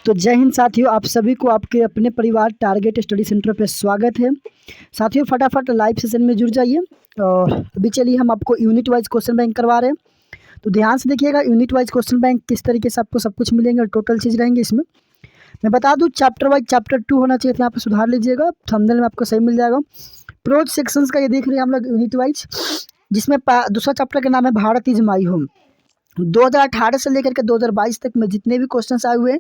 तो जय हिंद साथियों, आप सभी को आपके अपने परिवार टारगेट स्टडी सेंटर पे स्वागत है। साथियों फटाफट लाइव सेशन में जुड़ जाइए। और अभी चलिए हम आपको यूनिट वाइज क्वेश्चन बैंक करवा रहे हैं। तो ध्यान से देखिएगा, यूनिट वाइज क्वेश्चन बैंक किस तरीके से आपको सब कुछ मिलेंगे और टोटल चीज़ रहेंगे इसमें। मैं बता दूँ चैप्टर वाइज चैप्टर 2 होना चाहिए था, यहाँ पर सुधार लीजिएगा, थंबनेल में आपको सही मिल जाएगा। प्रोज सेक्शंस का ये देख रहे हैं हम लोग यूनिट वाइज, जिसमें दूसरा चैप्टर का नाम है भारत इज माई होम। 2018 से लेकर के 2022 तक में जितने भी क्वेश्चंस आए हुए हैं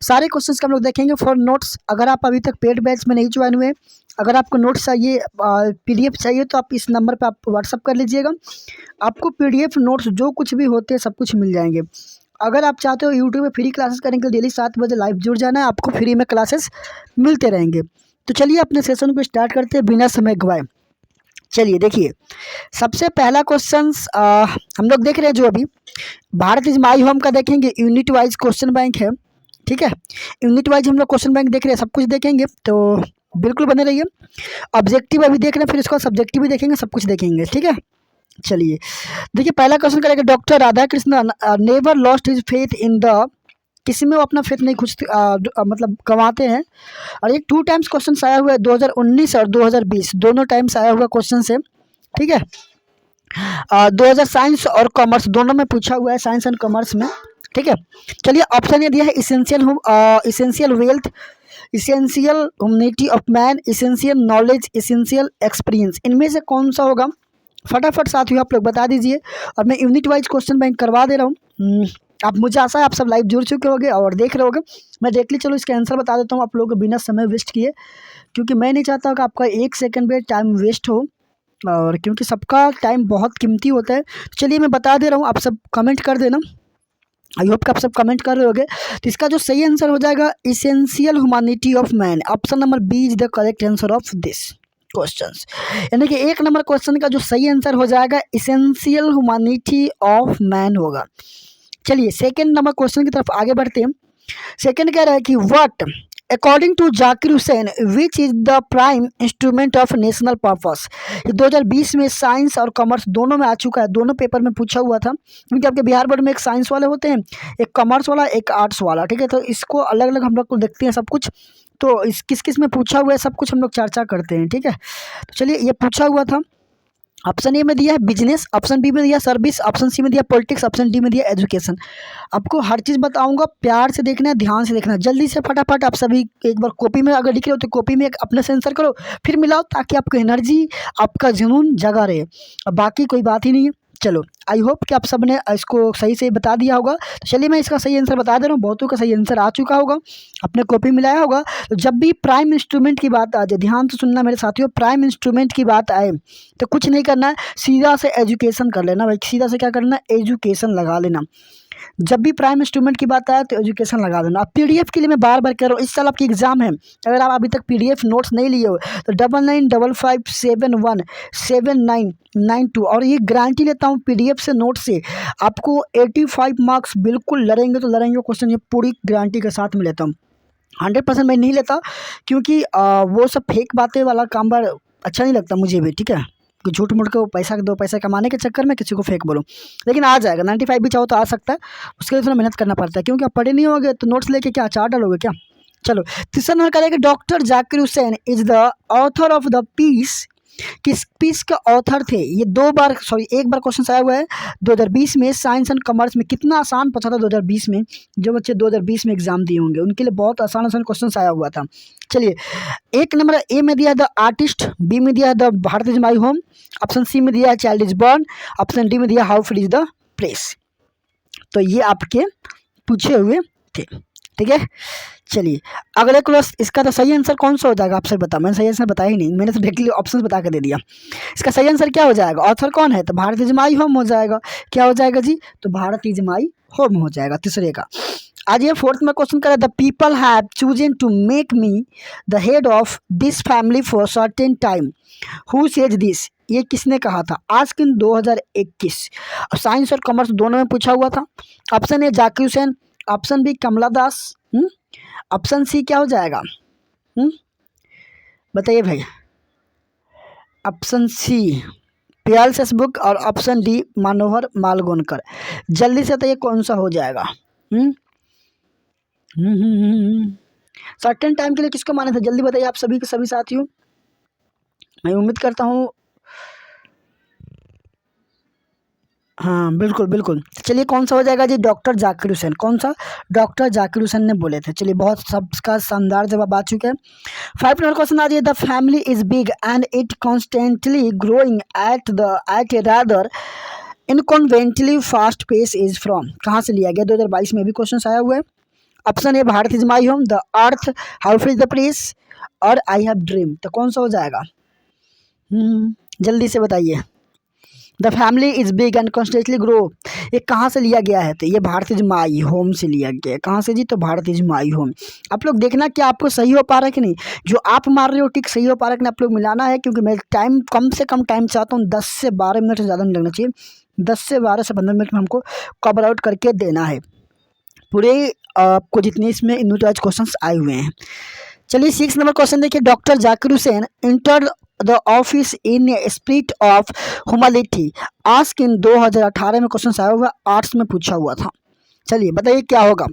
सारे क्वेश्चंस का हम लोग देखेंगे फॉर नोट्स। अगर आप अभी तक पेड बैच में नहीं ज्वाइन हुए, अगर आपको नोट्स चाहिए, पीडीएफ चाहिए, तो आप इस नंबर पे आप व्हाट्सअप कर लीजिएगा। आपको पीडीएफ नोट्स जो कुछ भी होते हैं सब कुछ मिल जाएंगे। अगर आप चाहते हो यूट्यूब पे फ्री क्लासेस करने के लिए डेली 7 बजे लाइव जुड़ जाना है, आपको फ्री में क्लासेस मिलते रहेंगे। तो चलिए अपने सेशन को स्टार्ट करते हैं बिना समय गवाए। चलिए देखिए, सबसे पहला क्वेश्चन हम लोग देख रहे हैं जो अभी भारत इज माई होम का देखेंगे। यूनिट वाइज क्वेश्चन बैंक है, ठीक है। यूनिट वाइज हम लोग क्वेश्चन बैंक देख रहे हैं, सब कुछ देखेंगे, तो बिल्कुल बने रहिए। ऑब्जेक्टिव अभी देख रहे हैं, फिर इसका सब्जेक्टिव भी देखेंगे, सब कुछ देखेंगे, ठीक है। चलिए देखिए, पहला क्वेश्चन करेंगे, doctor Radha Krishnan never lost his faith in the, किसी में वो अपना फेथ नहीं खुद मतलब गंवाते हैं। और ये 2 टाइम्स क्वेश्चन आया हुआ है, 2019 और 2020 दोनों टाइम्स आया हुआ क्वेश्चन है, ठीक है। 2000 साइंस और कॉमर्स दोनों में पूछा हुआ है, साइंस एंड कॉमर्स में, ठीक है। चलिए ऑप्शन ये दिया है, essential wealth, essential humanity of man, essential knowledge, essential experience. इनमें से कौन सा होगा फटाफट साथियों आप लोग बता दीजिए। और मैं यूनिट वाइज क्वेश्चन बैंक करवा दे रहा हूँ। आप, मुझे आशा है आप सब लाइव जुड़ चुके होंगे और देख रहे होंगे। मैं डायरेक्टली चलो इसका आंसर बता देता हूँ आप लोगों को बिना समय वेस्ट किए, क्योंकि मैं नहीं चाहता कि आपका 1 सेकंड भी टाइम वेस्ट हो, और क्योंकि सबका टाइम बहुत कीमती होता है। तो चलिए मैं बता दे रहा हूँ, आप सब कमेंट कर देना। आई होप कि आप सब कमेंट कर रहे होगे। तो इसका जो सही आंसर हो जाएगा essential humanity of man. Option number B is the correct answer of this questions. यानी कि 1 नंबर क्वेश्चन का जो सही आंसर हो जाएगा इसेंशियल ह्यूमैनिटी ऑफ मैन होगा। चलिए सेकंड नंबर क्वेश्चन की तरफ आगे बढ़ते हैं। सेकंड कह रहा है कि what according to Zakir Hussain which is the prime instrument of national purpose. ये 2020 में साइंस और कॉमर्स दोनों में आ चुका है, दोनों पेपर में पूछा हुआ था, क्योंकि आपके बिहार बोर्ड में एक साइंस वाले होते हैं, एक कॉमर्स वाला, एक आर्ट्स वाला, ठीक है। तो इसको अलग अलग हम लोग को देखते हैं सब कुछ। तो इस किस किस में पूछा हुआ है सब कुछ हम लोग चर्चा करते हैं, ठीक है। तो चलिए ये पूछा हुआ था, ऑप्शन ए में दिया है बिजनेस, ऑप्शन बी में दिया सर्विस, ऑप्शन सी में दिया पॉलिटिक्स, ऑप्शन डी में दिया एजुकेशन। आपको हर चीज़ बताऊंगा, प्यार से देखना है, ध्यान से देखना है, जल्दी से फटाफट आप सभी एक बार कॉपी में अगर लिख रहे हो तो कॉपी में एक अपने से आंसर करो, फिर मिलाओ, ताकि आपको एनर्जी, आपका जुनून जगा रहे। अब बाकी कोई बात ही नहीं है। चलो आई होप कि आप सब ने इसको सही से बता दिया होगा। तो चलिए मैं इसका सही आंसर बता दे रहा हूँ, बहुतों का सही आंसर आ चुका होगा, अपने कॉपी मिलाया होगा। तो जब भी प्राइम इंस्ट्रूमेंट की बात आ जाए, ध्यान से सुनना मेरे साथियों, प्राइम इंस्ट्रूमेंट की बात आए तो कुछ नहीं करना है, सीधा से एजुकेशन कर लेना भाई, सीधा से क्या करना है, एजुकेशन लगा लेना। जब भी प्राइम इंस्ट्रूमेंट की बात आए तो एजुकेशन लगा देना। अब पीडीएफ के लिए मैं बार बार कह रहा हूँ, इस साल आपकी एग्जाम है, अगर आप अभी तक पीडीएफ नोट्स नहीं लिए हो तो 9955717992, और ये गारंटी लेता हूँ पीडीएफ से नोट से आपको 85 मार्क्स बिल्कुल लड़ेंगे तो लड़ेंगे क्वेश्चन, ये पूरी गारंटी के साथ में लेता हूँ। 100% मैं नहीं लेता, क्योंकि वो सब फेक बातें वाला काम बार अच्छा नहीं लगता मुझे भी, ठीक है, कि झूठ मूठ के पैसा दो पैसा कमाने के चक्कर में किसी को फेक बोलो। लेकिन आ जाएगा 95 भी चाहो तो आ सकता है, उसके लिए थोड़ा मेहनत करना पड़ता है, क्योंकि आप पढ़े नहीं होगे तो नोट्स लेके क्या अचार डालोगे क्या। चलो तीसरा नंबर करेंगे, doctor Zakir Hussain is the author of the peace. किस पीस के ऑथर थे। ये 2 बार, सॉरी 1 बार क्वेश्चन आया हुआ है 2020 में साइंस एंड कॉमर्स में। कितना आसान पूछा था 2020 में, जो बच्चे 2020 में एग्जाम दिए होंगे उनके लिए बहुत आसान आसान क्वेश्चन आया हुआ था। चलिए 1 नंबर ए में दिया द आर्टिस्ट, बी में दिया the Bharat is my home, option C में दिया child is born, option D में दिया how fit is the press. तो ये आपके पूछे हुए थे, ठीक है। चलिए अगले क्वेश्चन, इसका तो सही आंसर कौन सा हो जाएगा आप सही बताओ। मैंने सही आंसर बताया ही नहीं, मैंने तो डायरेक्टली ऑप्शन बता के दे दिया। इसका सही आंसर क्या हो जाएगा, ऑथर कौन है, तो भारत इज माई होम हो जाएगा। क्या हो जाएगा जी, तो भारत इज माई होम हो जाएगा तीसरे का। आज ये 4th में क्वेश्चन करें, the people have chosen to make me the head of this family for certain time, who says this. ये किसने कहा था, आज किन 2021। और साइंस और कॉमर्स दोनों में पूछा हुआ था। Option A Zakir Hussain, option B Kamala Das, option C क्या हो जाएगा, बताइए भाई। ऑप्शन सी पियाल सेसबुक और ऑप्शन डी मनोहर मालगोनकर। जल्दी से बताइए कौन सा हो जाएगा। सर्टेन टाइम के लिए किसको माने थे, जल्दी बताइए आप सभी के सभी साथियों। मैं उम्मीद करता हूँ, हाँ बिल्कुल बिल्कुल। चलिए कौन सा हो जाएगा जी, डॉक्टर जाकिर हुसैन। कौन सा, डॉक्टर जाकिर हुसैन ने बोले थे। चलिए बहुत सबका शानदार जवाब आ चुके हैं। 5 नंबर क्वेश्चन आ रही है, the family is big and it constantly growing at a rather inconveniently fast pace is from, कहाँ से लिया गया, 2022 में भी क्वेश्चन आया हुआ है। Option A Bharat is my home, the earth, how is the press, और आई हैव ड्रीम। तो कौन सा हो जाएगा, जल्दी से बताइए। The family is big and constantly grow, ये कहाँ से लिया गया है, तो ये भारत इज माई होम से लिया गया है। कहाँ से जी, तो भारत इज माई होम। आप लोग देखना कि आपको सही हो पा रहा है कि नहीं, जो आप मार रहे हो टिक सही हो पा रहा है कि नहीं, आप लोग मिलाना है, क्योंकि मैं टाइम कम से कम टाइम चाहता हूँ, 10 से 12 मिनट से ज़्यादा नहीं लगना चाहिए। 10 से 12 से 15 मिनट में हमको कवर आउट करके देना है पूरे आपको जितने इसमें यूनिट क्वेश्चंस आए हुए हैं। चलिए 6 नंबर क्वेश्चन देखिए, doctor Zakir Hussain enter the office in a spirit of humanity, ask in 2018 में क्वेश्चन आया हुआ, आर्ट्स में पूछा हुआ था। चलिए बताइए क्या होगा।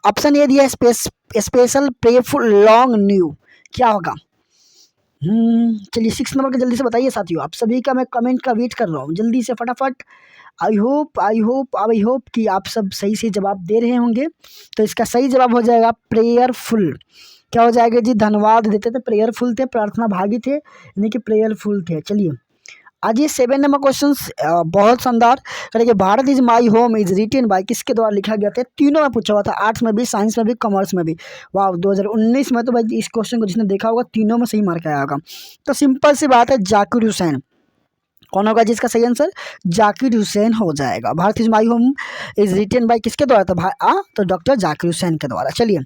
ऑप्शन ए दिया स्पेशल प्रेफुल लॉन्ग न्यू, क्या होगा। चलिए 6 नंबर का जल्दी से बताइए साथियों, आप सभी का मैं कमेंट का वेट कर रहा हूँ, जल्दी से फटाफट। आई होप कि आप सब सही से जवाब दे रहे होंगे। तो इसका सही जवाब हो जाएगा प्रेयरफुल। क्या हो जाएगा जी, धन्यवाद देते थे, प्रेयरफुल थे, प्रार्थना भागी थे, यानी कि प्रेयरफुल थे। चलिए आज ये 7 नंबर क्वेश्चन बहुत शानदार करेंगे। Bharat is my home is written by, किसके द्वारा लिखा गया था, तीनों में पूछा हुआ था, आर्ट्स में भी, साइंस में भी, कॉमर्स में भी। वाह 2019 में तो भाई इस क्वेश्चन को जिसने देखा होगा तीनों में सही मार्क आया होगा। तो सिंपल सी बात है, जाकिर हुसैन कौन होगा जिसका सही आंसर, जाकिर हुसैन हो जाएगा। Bharat is my home is written by किसके द्वारा, तो डॉक्टर जाकिर हुसैन के द्वारा। चलिए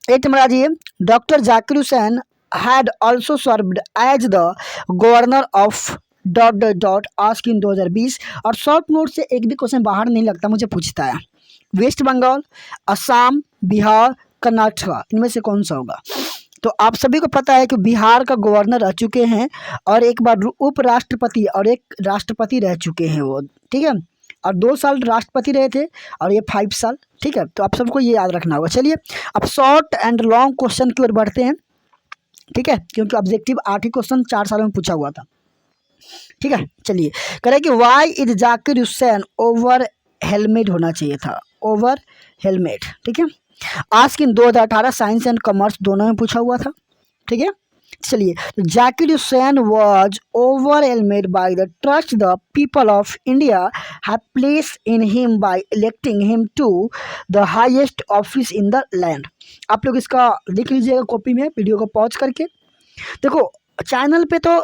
8 नंबर आ जाइए, doctor Zakir Hussain had also served as the governor of dot ask in 2020, और शॉर्ट नोट से एक भी क्वेश्चन बाहर नहीं लगता, मुझे पूछता है वेस्ट बंगाल, असम, बिहार, कर्नाटक, इनमें से कौन सा होगा। तो आप सभी को पता है कि बिहार का गवर्नर रह चुके हैं, और एक बार उपराष्ट्रपति और एक राष्ट्रपति रह चुके हैं वो, ठीक है, और 2 साल राष्ट्रपति रहे थे, और ये 5 साल, ठीक है। तो आप सबको ये याद रखना होगा। चलिए अब शॉर्ट एंड लॉन्ग क्वेश्चन की ओर बढ़ते हैं, ठीक है, क्योंकि ऑब्जेक्टिव 8 ही क्वेश्चन 4 सालों में पूछा हुआ था, ठीक है। चलिए करें कि why is Zakir Hussain overwhelmed होना चाहिए था, ओवर हेलमेट, ठीक है। Ask in 2018 science and commerce दोनों में पूछा हुआ था, ठीक है। चलिए तो Zakir Hussain was overwhelmed by the trust the people of India have placed in him by electing him to the highest office in the land। आप लोग इसका लिख लीजिएगा कॉपी में, वीडियो को पॉज करके। देखो चैनल पे तो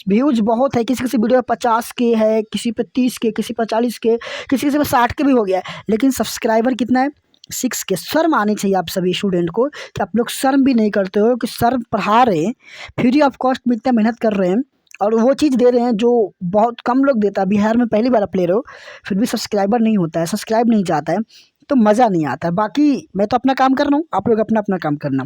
व्यूज बहुत है, किसी किसी वीडियो पे 50 के है, किसी पे 30 के, किसी पे 40 के, किसी किसी पे 60 के भी हो गया है, लेकिन सब्सक्राइबर कितना है, 6 के। शर्म आनी चाहिए आप सभी स्टूडेंट को कि आप लोग शर्म भी नहीं करते हो कि सर पढ़ा रहे हैं, फ्री ऑफ कॉस्ट में इतना मेहनत कर रहे हैं, और वो चीज़ दे रहे हैं जो बहुत कम लोग देता है। बिहार में पहली बार आप ले रहे हो, फिर भी सब्सक्राइबर नहीं होता है, सब्सक्राइब नहीं जाता है, तो मज़ा नहीं आता है। बाकी मैं तो अपना काम कर रहा हूँ, आप लोग अपना अपना काम करना।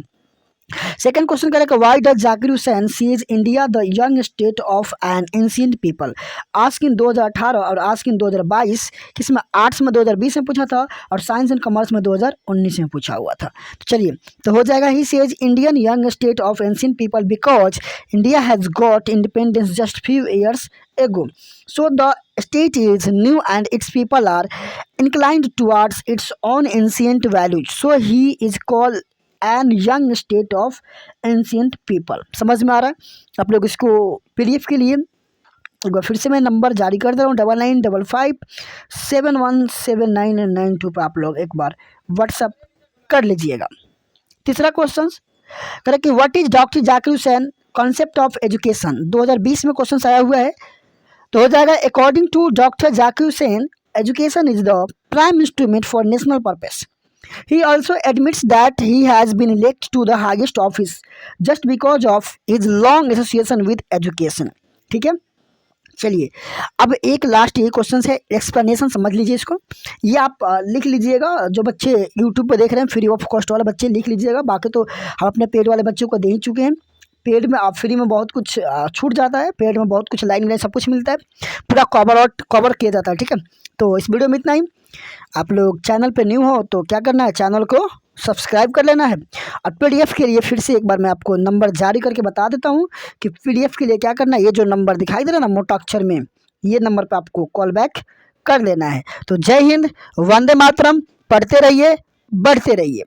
सेकंड क्वेश्चन करेगा, why does Zakir Hussain seize India the young state of N ancient people, ask in 2018 और आस्क इन 2022, किसमें, आर्ट्स में 2020 में पूछा था, और साइंस एंड कॉमर्स में 2019 में पूछा हुआ था। तो चलिए तो हो जाएगा, he says Indian young state of ancient people because India has got independence just few years ago, so the state is new and its people are inclined towards its own ancient values, so he is called an young state of ancient people. समझ में आ रहा है। आप लोग इसको PDF के लिए एक बार फिर से मैं नंबर जारी कर दे रहा हूँ, 9955717992 पर आप लोग एक बार व्हाट्सअप कर लीजिएगा। तीसरा क्वेश्चन करें कि what is doctor Zakir Hussain concept of education, 2020 में क्वेश्चन आया हुआ है। तो हो जाएगा, according to doctor Zakir Hussain education is the prime instrument for national purpose. He also admits that he has been elected to the highest office just because of his long association with education। ठीक है, चलिए अब एक last ये question है, explanation समझ लीजिए इसको, ये आप लिख लीजिएगा। जो बच्चे यूट्यूब पे देख रहे हैं फ्री ऑफ कॉस्ट वाले बच्चे लिख लीजिएगा, बाकी तो हम अपने पेड वाले बच्चों को दे ही चुके हैं। पेड में आप फ्री में बहुत कुछ छूट जाता है, पेड में बहुत कुछ लाइन सब कुछ मिलता है, पूरा कवर किया जाता है, ठीक है। तो इस वीडियो में इतना ही। आप लोग चैनल पे न्यू हो तो क्या करना है, चैनल को सब्सक्राइब कर लेना है। और पीडीएफ के लिए फिर से एक बार मैं आपको नंबर जारी करके बता देता हूँ कि पीडीएफ के लिए क्या करना है, ये जो नंबर दिखाई दे रहा है ना मोटा अक्षर में, ये नंबर पे आपको कॉल बैक कर लेना है। तो जय हिंद, वंदे मातरम, पढ़ते रहिए, बढ़ते रहिए।